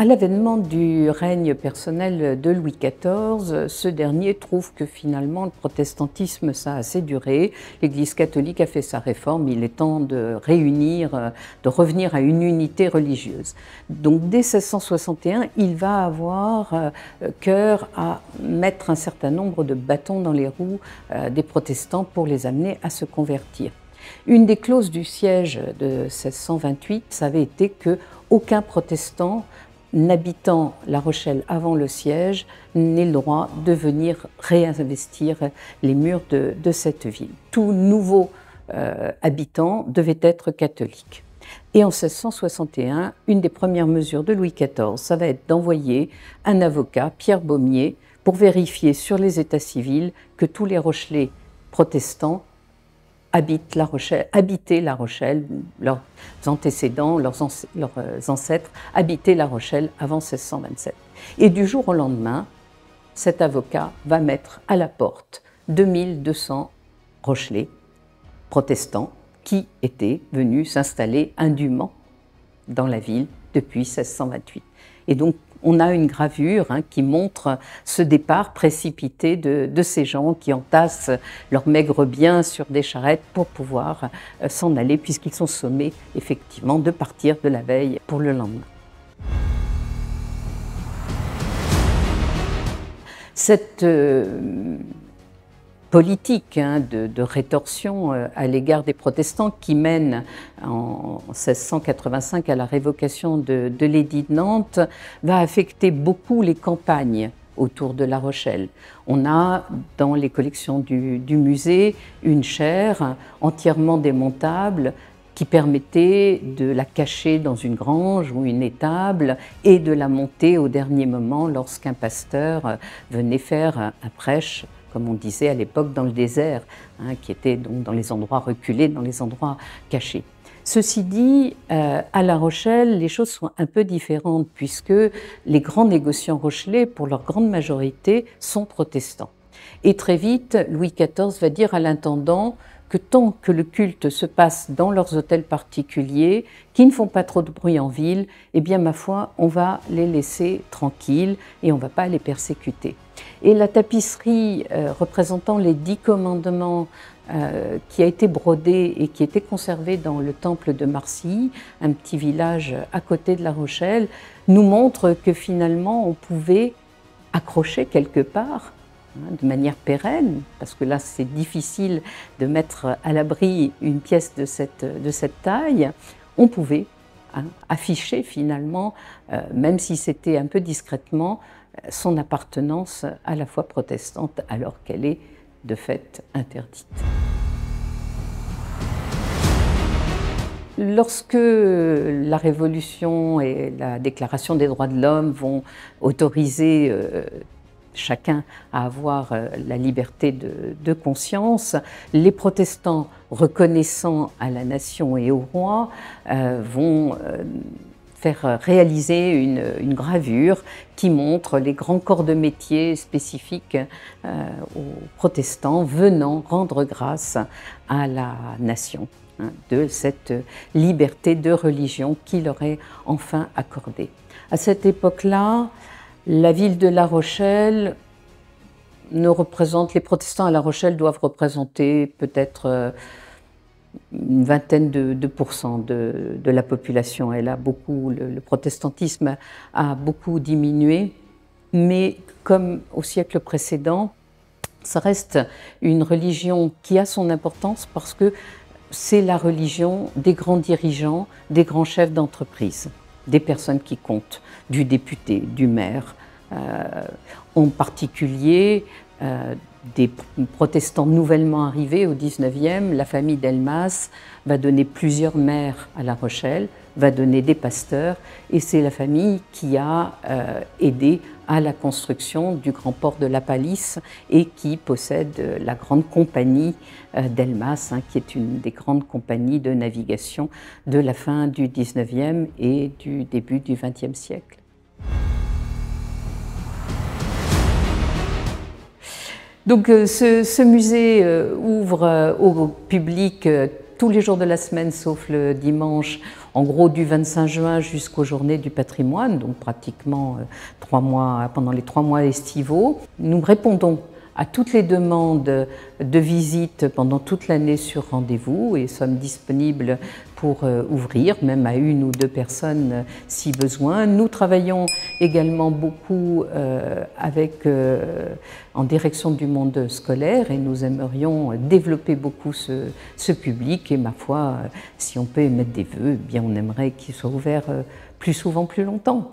À l'avènement du règne personnel de Louis XIV, ce dernier trouve que finalement le protestantisme ça a assez duré, l'Église catholique a fait sa réforme, il est temps de réunir, de revenir à une unité religieuse. Donc dès 1661, il va avoir cœur à mettre un certain nombre de bâtons dans les roues des protestants pour les amener à se convertir. Une des clauses du siège de 1628, ça avait été qu'aucun protestant n'habitant La Rochelle avant le siège n'ait le droit de venir réinvestir les murs de cette ville. Tout nouveau habitant devait être catholique. Et en 1661, une des premières mesures de Louis XIV, ça va être d'envoyer un avocat, Pierre Baumier, pour vérifier sur les états civils que tous les Rochelais protestants habitaient La Rochelle, leurs antécédents, leurs ancêtres habitaient La Rochelle avant 1627. Et du jour au lendemain, cet avocat va mettre à la porte 2200 Rochelais protestants qui étaient venus s'installer indûment dans la ville depuis 1628. Et donc, on a une gravure qui montre ce départ précipité de ces gens qui entassent leurs maigres biens sur des charrettes pour pouvoir s'en aller, puisqu'ils sont sommés effectivement de partir de la veille pour le lendemain. Cette politique de rétorsion à l'égard des protestants qui mène en 1685 à la révocation de l'édit de Nantes va affecter beaucoup les campagnes autour de La Rochelle. On a dans les collections du musée une chaire entièrement démontable qui permettait de la cacher dans une grange ou une étable et de la monter au dernier moment lorsqu'un pasteur venait faire un prêche, comme on disait à l'époque, dans le désert, qui était donc dans les endroits reculés, dans les endroits cachés. Ceci dit, à La Rochelle, les choses sont un peu différentes puisque les grands négociants rochelais, pour leur grande majorité, sont protestants. Et très vite, Louis XIV va dire à l'intendant que tant que le culte se passe dans leurs hôtels particuliers, qui ne font pas trop de bruit en ville, eh bien, ma foi, on va les laisser tranquilles et on ne va pas les persécuter. Et la tapisserie représentant les 10 commandements qui a été brodée et qui était conservée dans le temple de Marcilly, un petit village à côté de La Rochelle, nous montre que finalement on pouvait accrocher quelque part de manière pérenne, parce que là c'est difficile de mettre à l'abri une pièce de cette taille, on pouvait afficher finalement, même si c'était un peu discrètement, son appartenance à la foi protestante alors qu'elle est de fait interdite. Lorsque la Révolution et la Déclaration des droits de l'homme vont autoriser chacun à avoir la liberté de conscience, les protestants reconnaissant à la nation et au roi vont faire réaliser une gravure qui montre les grands corps de métier spécifiques aux protestants venant rendre grâce à la nation de cette liberté de religion qui leur est enfin accordée. À cette époque-là, la ville de La Rochelle les protestants à La Rochelle doivent représenter peut-être une vingtaine de pourcents de la population. Le protestantisme a beaucoup diminué, mais comme au siècle précédent, ça reste une religion qui a son importance parce que c'est la religion des grands dirigeants, des grands chefs d'entreprise, des personnes qui comptent, du député, du maire, en particulier des protestants nouvellement arrivés au XIXe. La famille Delmas va donner plusieurs maires à La Rochelle, va donner des pasteurs, et c'est la famille qui a aidé à la construction du grand port de La Palisse et qui possède la grande compagnie Delmas, qui est une des grandes compagnies de navigation de la fin du XIXe et du début du XXe siècle. Donc ce musée ouvre au public tous les jours de la semaine sauf le dimanche, en gros du 25 juin jusqu'aux Journées du patrimoine, donc pratiquement 3 mois, pendant les 3 mois estivaux. Nous répondons à toutes les demandes de visite pendant toute l'année sur rendez-vous et sommes disponibles pour ouvrir, même à 1 ou 2 personnes si besoin. Nous travaillons également beaucoup en direction du monde scolaire et nous aimerions développer beaucoup ce public et ma foi, si on peut émettre des vœux, eh bien on aimerait qu'il soit ouvert plus souvent, plus longtemps.